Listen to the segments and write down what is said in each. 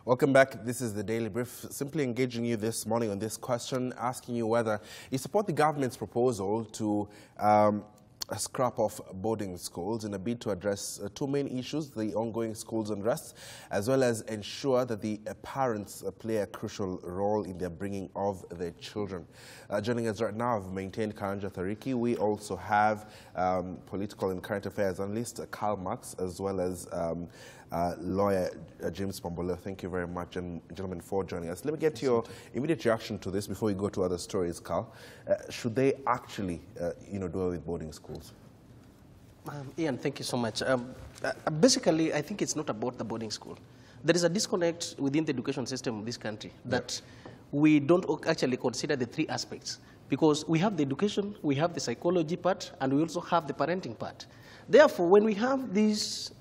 Welcome back. This is the Daily Brief. Simply engaging you this morning on this question, asking you whether you support the government's proposal to scrap off boarding schools in a bid to address two main issues: the ongoing schools unrest, as well as ensure that the parents play a crucial role in their bringing of their children. Joining us right now, I've maintained Karanja Thariki. We also have political and current affairs analyst Karl Marx, as well as lawyer James Pombolo. Thank you very much, and gentlemen, for joining us. Let me get your immediate reaction to this before we go to other stories, Karl. Should they actually, do away with boarding schools? Ian, thank you so much. Basically, I think it's not about the boarding school. There is a disconnect within the education system of this country that we don't actually consider the three aspects, because we have the education, we have the psychology part, and we also have the parenting part. Therefore, when we have this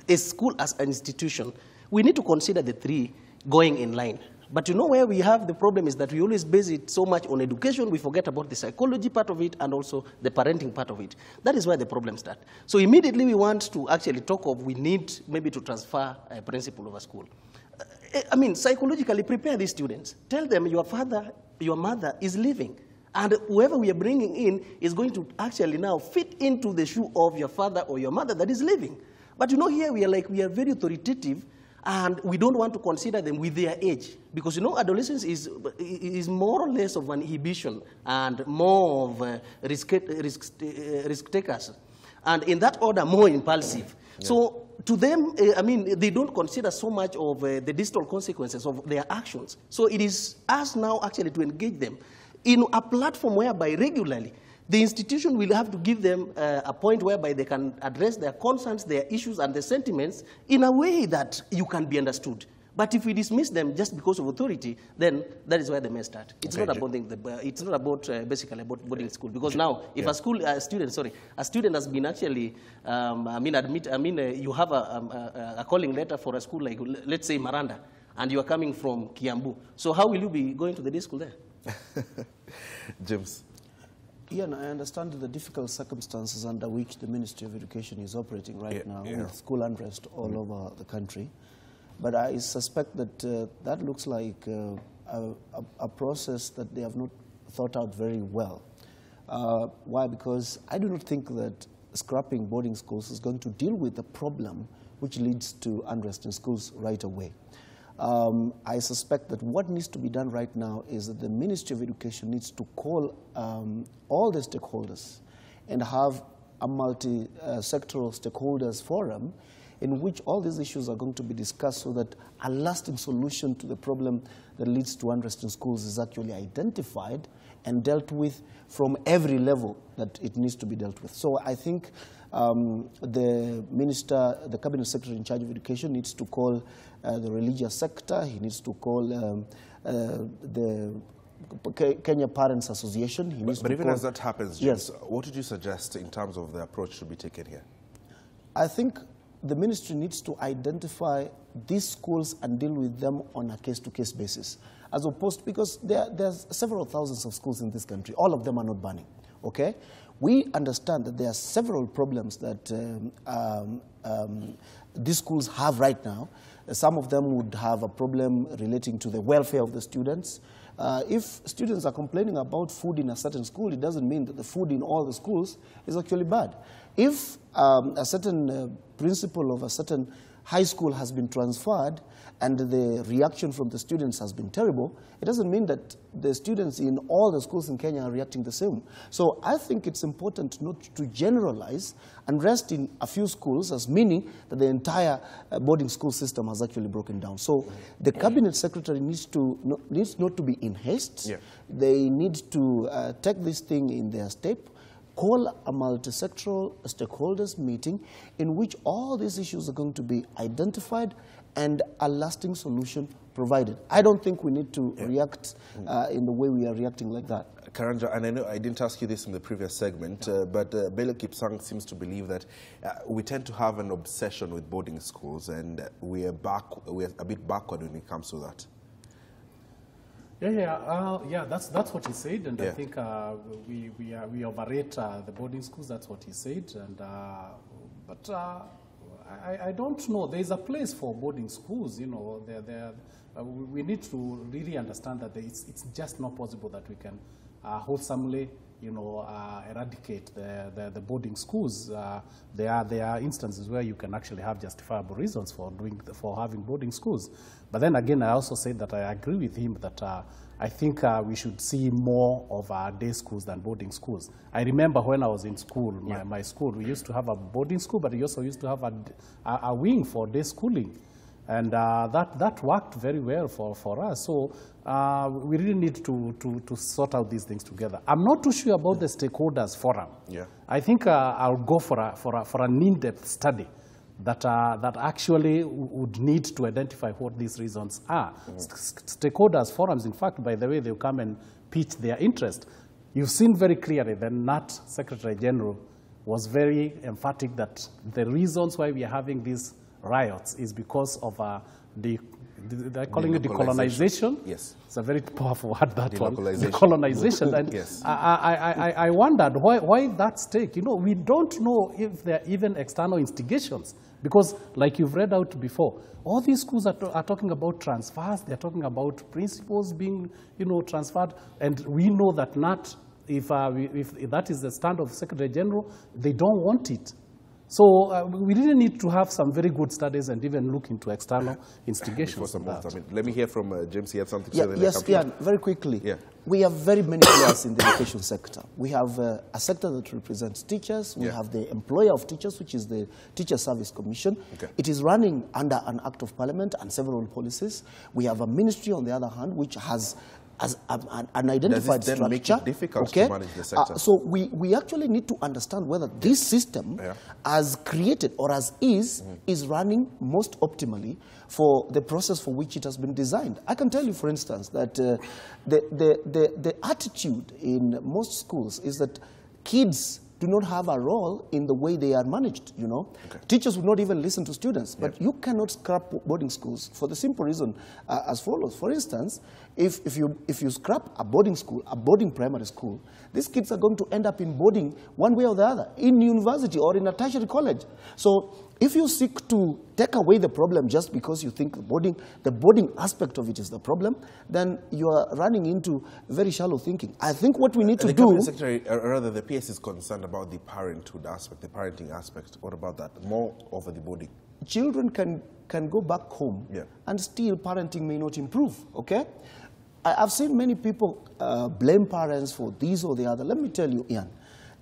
a school as an institution, we need to consider the three going in line. But you know where we have the problem is that we always base it so much on education, we forget about the psychology part of it and also the parenting part of it. That is where the problem starts. So immediately we want to actually talk of we need maybe to transfer a principal of a school. I mean, psychologically prepare these students. Tell them your father, your mother is leaving. And whoever we are bringing in is going to actually now fit into the shoe of your father or your mother that is leaving. But you know, here we are very authoritative, and we don't want to consider them with their age. Because, you know, adolescence is more or less of an inhibition and more of risk takers. And in that order, more impulsive. Yeah. So to them, I mean, they don't consider so much of the distal consequences of their actions. So it is us now actually to engage them in a platform whereby regularly the institution will have to give them a point whereby they can address their concerns, their issues, and their sentiments in a way that you can be understood. But if we dismiss them just because of authority, then that is where they may start. It's not about it's not about basically about boarding school, because now if a student has been actually, you have a calling letter for a school like, let's say, Maranda, and you are coming from Kiambu. So how will you be going to the day school there? James. Ian, I understand the difficult circumstances under which the Ministry of Education is operating right now with school unrest all over the country. But I suspect that that looks like a process that they have not thought out very well. Why? Because I do not think that scrapping boarding schools is going to deal with the problem which leads to unrest in schools right away. I suspect that what needs to be done right now is that the Ministry of Education needs to call all the stakeholders and have a multi-sectoral stakeholders forum in which all these issues are going to be discussed so that a lasting solution to the problem that leads to unrest in schools is actually identified and dealt with from every level that it needs to be dealt with. So I think the minister, the cabinet secretary in charge of education needs to call the religious sector. He needs to call the Kenya Parents Association. He needs but to even call, as that happens, James, what would you suggest in terms of the approach to be taken here? I think the ministry needs to identify these schools and deal with them on a case-to-case basis, as opposed, because there's several thousands of schools in this country. All of them are not burning, okay? We understand that there are several problems that these schools have right now. Some of them would have a problem relating to the welfare of the students. If students are complaining about food in a certain school, it doesn't mean that the food in all the schools is actually bad. If a certain principal of a certain high school has been transferred and the reaction from the students has been terrible, it doesn't mean that the students in all the schools in Kenya are reacting the same. So I think it's important not to generalize and rest in a few schools as meaning that the entire boarding school system has actually broken down. So the cabinet secretary needs not to be in haste. Yeah. They need to take this thing in their step, call a multi-sectoral stakeholders meeting in which all these issues are going to be identified and a lasting solution provided. I don't think we need to react in the way we are reacting like that. Karanja, and I know I didn't ask you this in the previous segment, but Bello Kipsang seems to believe that we tend to have an obsession with boarding schools, and we're a bit backward when it comes to that. Yeah, that's what he said, and I think we overrate the boarding schools. That's what he said, and but I don't know. There is a place for boarding schools. You know, we need to really understand that it's just not possible that we can wholesomely, you know, eradicate the boarding schools. There are instances where you can actually have justifiable reasons for having boarding schools. But then again, I also say that I agree with him that I think we should see more of day schools than boarding schools. I remember when I was in school, my school, we used to have a boarding school, but we also used to have a wing for day schooling. And that worked very well for us. So we really need to sort out these things together. I'm not too sure about the stakeholders forum. Yeah. I think I'll go for an in-depth study that actually would need to identify what these reasons are. Stakeholders forums, in fact, by the way, they'll come and pitch their interest. You've seen very clearly the NAT Secretary General was very emphatic that the reasons why we are having these riots is because of they're calling it decolonization. Yes. It's a very powerful word, that one. Decolonization. And yes. I wondered why that stake. You know, we don't know if there are even external instigations. Because, like you've read out before, all these schools are talking about transfers. They're talking about principals being, you know, transferred. And we know that NAT, if that is the stand of Secretary General, they don't want it. So we really need to have some very good studies and even look into external instigations. Let me hear from James. He had something to say. Yes, Ian, very quickly. Yeah. We have very many players in the education sector. We have a sector that represents teachers. We have the employer of teachers, which is the Teacher Service Commission. Okay. It is running under an Act of Parliament and several policies. We have a ministry, on the other hand, which has an identified structure. Make it difficult to manage the sector? So we actually need to understand whether this system, as created or as is running most optimally for the process for which it has been designed. I can tell you, for instance, that the attitude in most schools is that kids do not have a role in the way they are managed, you know. Okay. Teachers would not even listen to students, but you cannot scrap boarding schools for the simple reason as follows. For instance, if you scrap a boarding school, a boarding primary school, these kids are going to end up in boarding one way or the other, in university or in a tertiary college. So if you seek to take away the problem just because you think the boarding aspect of it is the problem, then you are running into very shallow thinking. I think what we need to do... The Secretary, rather the PS is concerned about the parenthood aspect, the parenting aspect. What about that? More over the boarding. Children can go back home and still parenting may not improve, okay? I've seen many people blame parents for this or the other. Let me tell you, Ian,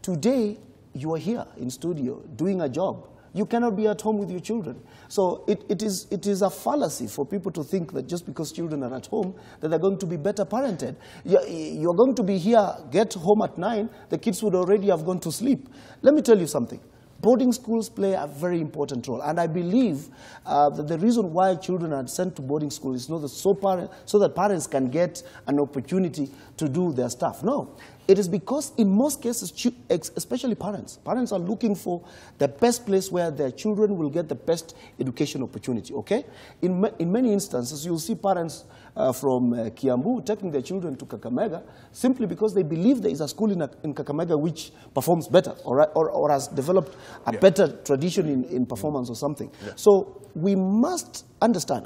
today you are here in studio doing a job. You cannot be at home with your children. So it is a fallacy for people to think that just because children are at home, that they're going to be better parented. You're going to be here, get home at 9, the kids would already have gone to sleep. Let me tell you something. Boarding schools play a very important role. And I believe that the reason why children are sent to boarding school is not so that parents can get an opportunity to do their stuff. No. It is because in most cases, especially parents are looking for the best place where their children will get the best education opportunity, okay? In many instances, you'll see parents from Kiambu taking their children to Kakamega simply because they believe there is a school in Kakamega which performs better or has developed a better tradition in performance or something. Yeah. So we must understand.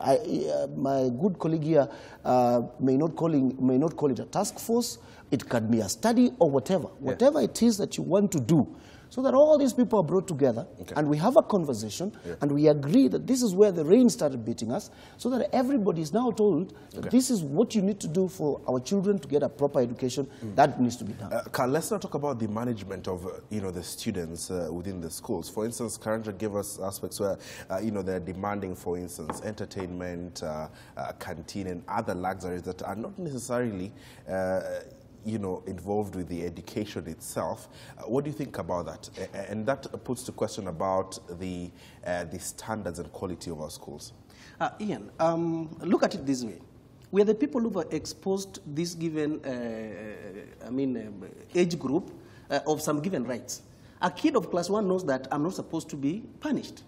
My good colleague here may not call it a task force. It can be a study or whatever. Whatever it is that you want to do, so that all these people are brought together and we have a conversation and we agree that this is where the rain started beating us, so that everybody is now told that this is what you need to do for our children to get a proper education. That needs to be done. Carl, let's not talk about the management of the students within the schools. For instance, Karanja gave us aspects where they're demanding, for instance, entertainment, canteen, and other luxuries that are not necessarily involved with the education itself. What do you think about that? And that puts the question about the standards and quality of our schools. Ian, look at it this way. We are the people who have exposed this given, age group of some given rights. A kid of class 1 knows that I'm not supposed to be punished,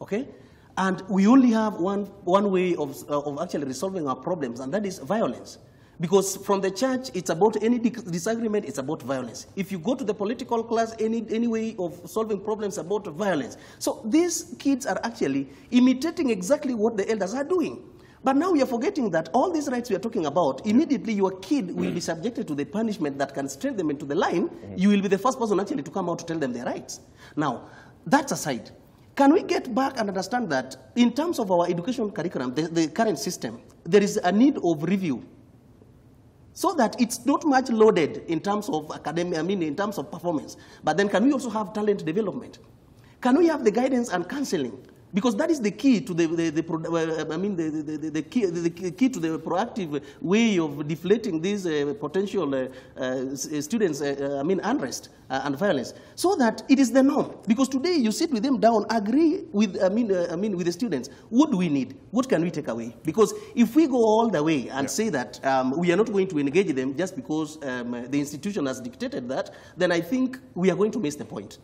okay? And we only have one way of actually resolving our problems, and that is violence. Because from the church, it's about any disagreement, it's about violence. If you go to the political class, any way of solving problems about violence. So these kids are actually imitating exactly what the elders are doing. But now we are forgetting that all these rights we are talking about, immediately your kid will be subjected to the punishment that can straight them into the line. You will be the first person actually to come out to tell them their rights. Now, that's aside. Can we get back and understand that in terms of our education curriculum, the current system, there is a need of review, so that it's not much loaded in terms of academic, in terms of performance. But then can we also have talent development? Can we have the guidance and counseling? Because that is the key to the key to the proactive way of deflating these potential students, unrest and violence, so that it is the norm. Because today you sit with them down, agree with, with the students. What do we need? What can we take away? Because if we go all the way and say that we are not going to engage them just because the institution has dictated that, then I think we are going to miss the point.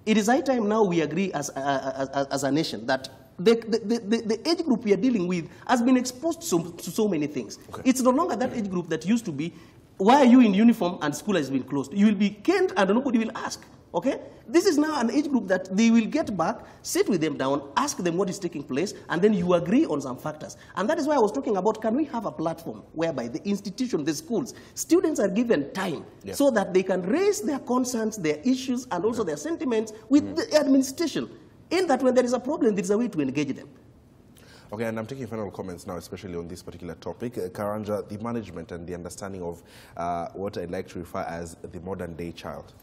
It is high time now we agree as a nation that the age group we are dealing with has been exposed to so many things. Okay. It's no longer that age group that used to be, why are you in uniform and school has been closed? You will be caned and nobody will ask. Okay? This is now an age group that they will get back, sit with them down, ask them what is taking place, and then you agree on some factors. And that is why I was talking about, can we have a platform whereby the institution, the schools, students are given time so that they can raise their concerns, their issues, and also their sentiments with the administration, in that when there is a problem, there is a way to engage them. Okay, and I'm taking final comments now, especially on this particular topic. Karanja, the management and the understanding of what I'd like to refer as the modern-day child.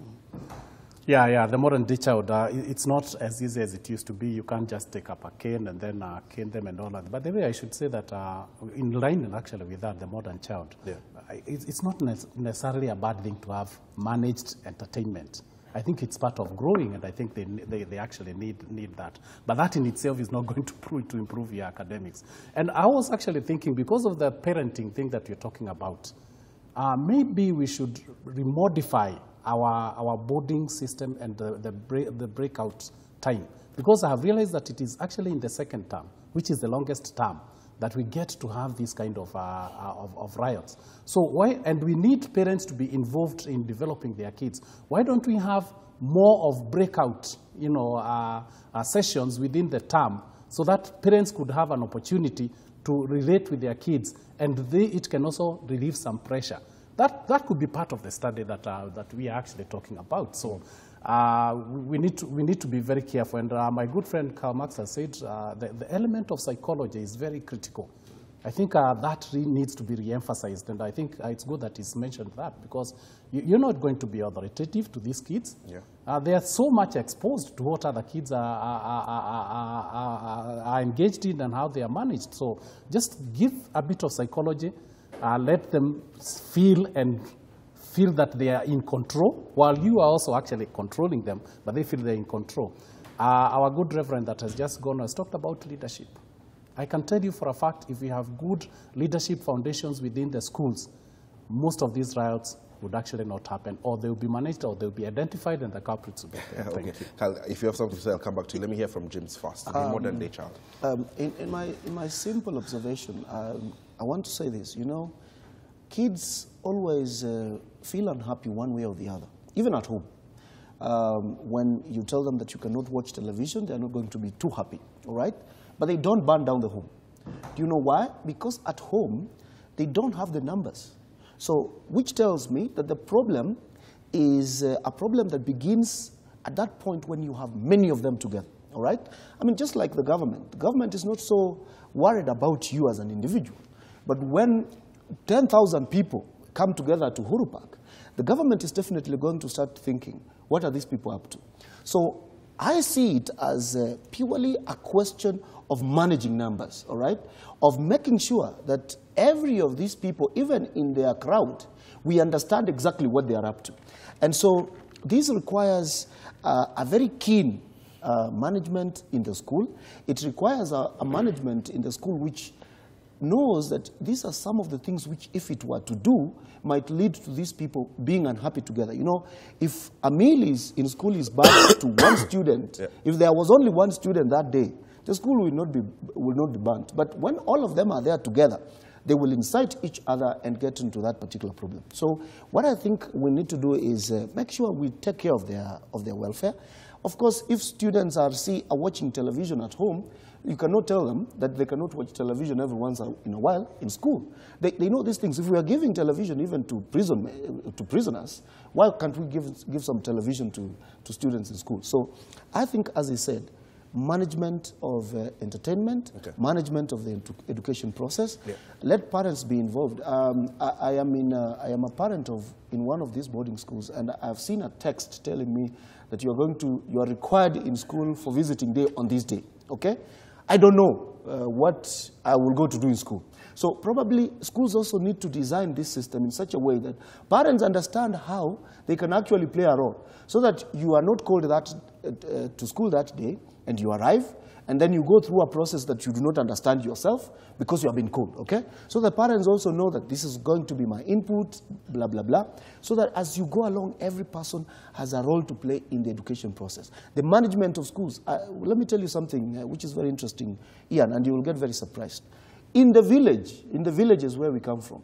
Yeah, the modern-day child, it's not as easy as it used to be. You can't just take up a cane and then cane them and all that. But the way I should say that, in line actually with that, the modern child, it's not necessarily a bad thing to have managed entertainment. I think it's part of growing, and I think they actually need that. But that in itself is not going to improve your academics. And I was actually thinking, because of the parenting thing that you're talking about, maybe we should remodify our boarding system and the breakout time. Because I have realized that it is actually in the second term, which is the longest term, that we get to have these kind of riots. So why, and we need parents to be involved in developing their kids. Why don't we have more of breakout, sessions within the term, so that parents could have an opportunity to relate with their kids, and it can also relieve some pressure. That could be part of the study that we are actually talking about. So we need to be very careful. And my good friend Karl Marx has said the element of psychology is very critical. I think that really needs to be re-emphasized, and I think it's good that he's mentioned that, because you're not going to be authoritative to these kids. They are so much exposed to what other kids are engaged in and how they are managed. So just give a bit of psychology. Let them feel that they are in control, while you are also actually controlling them, but they feel they're in control. Our good reverend that has just gone has talked about leadership. I can tell you for a fact, if we have good leadership foundations within the schools, most of these riots would actually not happen, or they will be managed, or they will be identified, and the culprits will be there. Okay. Kyle, if you have something to say, I'll come back to you. Let me hear from James first, the modern-day child. In my simple observation, I want to say this. Kids always feel unhappy one way or the other, even at home. When you tell them that you cannot watch television, they're not going to be too happy, all right? But they don't burn down the home. Do you know why? Because at home, they don't have the numbers. So, which tells me that the problem is a problem that begins at that point when you have many of them together, all right? I mean, just like the government is not so worried about you as an individual. But when 10,000 people come together to Uhuru Park, the government is definitely going to start thinking, what are these people up to? So I see it as purely a question of managing numbers, all right? Of making sure that every of these people, even in their crowd, we understand exactly what they are up to. And so this requires a very keen management in the school. It requires a management in the school which knows that these are some of the things which, if it were to do, might lead to these people being unhappy together. If a meal in school is banned to one student, if there was only one student that day, the school will not be burnt. But when all of them are there together, they will incite each other and get into that particular problem. So what I think we need to do is make sure we take care of their welfare. Of course, if students are watching television at home, you cannot tell them that they cannot watch television every once in a while in school. They know these things. If we are giving television even to prisoners, why can't we give some television to students in school? So I think, as I said, management of entertainment, management of the education process. Yeah. Let parents be involved. I am a parent in one of these boarding schools, and I've seen a text telling me that you are required in school for visiting day on this day. Okay, I don't know what I will go to do in school. So probably schools also need to design this system in such a way that parents understand how they can actually play a role, so that you are not called to school that day, and you arrive, and then you go through a process that you do not understand yourself because you have been called, okay? So the parents also know that this is going to be my input, blah, blah, blah, so that as you go along, every person has a role to play in the education process. The management of schools, let me tell you something which is very interesting, Ian, and you will get very surprised. In the villages where we come from,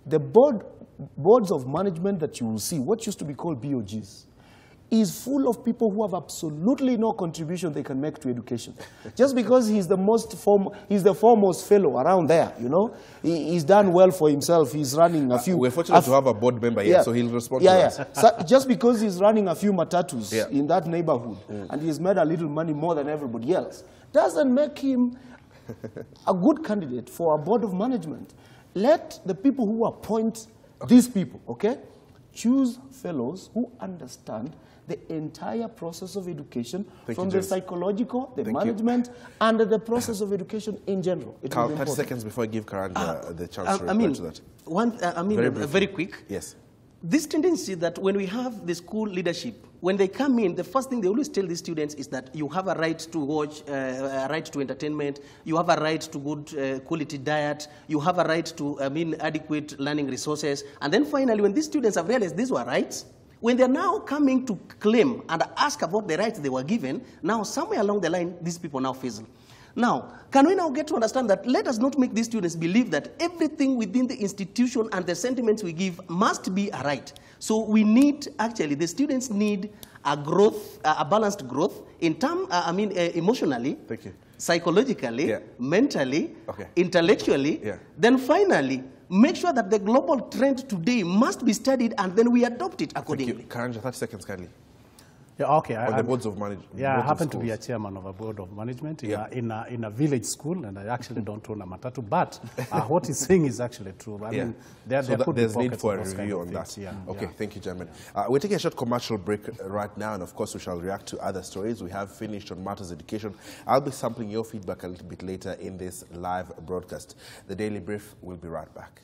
the boards of management that you will see, what used to be called BOGs, is full of people who have absolutely no contribution they can make to education. Just because he's the foremost fellow around there, you know, he's done well for himself. He's running a few. We're fortunate to have a board member here, so he'll respond to us. So just because he's running a few matatus in that neighborhood and he's made a little money more than everybody else, doesn't make him a good candidate for a board of management. Let the people who appoint these people, okay, choose fellows who understand the entire process of education, from the psychological, the management, and the process of education in general. 30 seconds before I give Karanja the chance to reply to that. Very quick. Yes. This tendency that when we have the school leadership, when they come in, the first thing they always tell the students is that you have a right to watch, a right to entertainment, you have a right to good quality diet, you have a right to, adequate learning resources. And then finally, when these students have realized these were rights, when they're now coming to claim and ask about the rights they were given, now somewhere along the line, these people now fizzle. Now, can we now get to understand that let us not make these students believe that everything within the institution and the sentiments we give must be a right. So we need, actually, the students need a growth, a balanced growth in terms, emotionally, psychologically, mentally, intellectually. Then finally, make sure that the global trend today must be studied, and then we adopt it accordingly. Karanja, 30 seconds, kindly. Yeah, okay. On the boards of management. Yeah, I happen to be a chairman of a board of management in a village school, and I actually don't own a matatu. But what he's saying is actually true. I mean, there's need for a review on that. Okay, thank you, Chairman. We're taking a short commercial break right now, and of course we shall react to other stories. We have finished on matters education. I'll be sampling your feedback a little bit later in this live broadcast. The Daily Brief will be right back.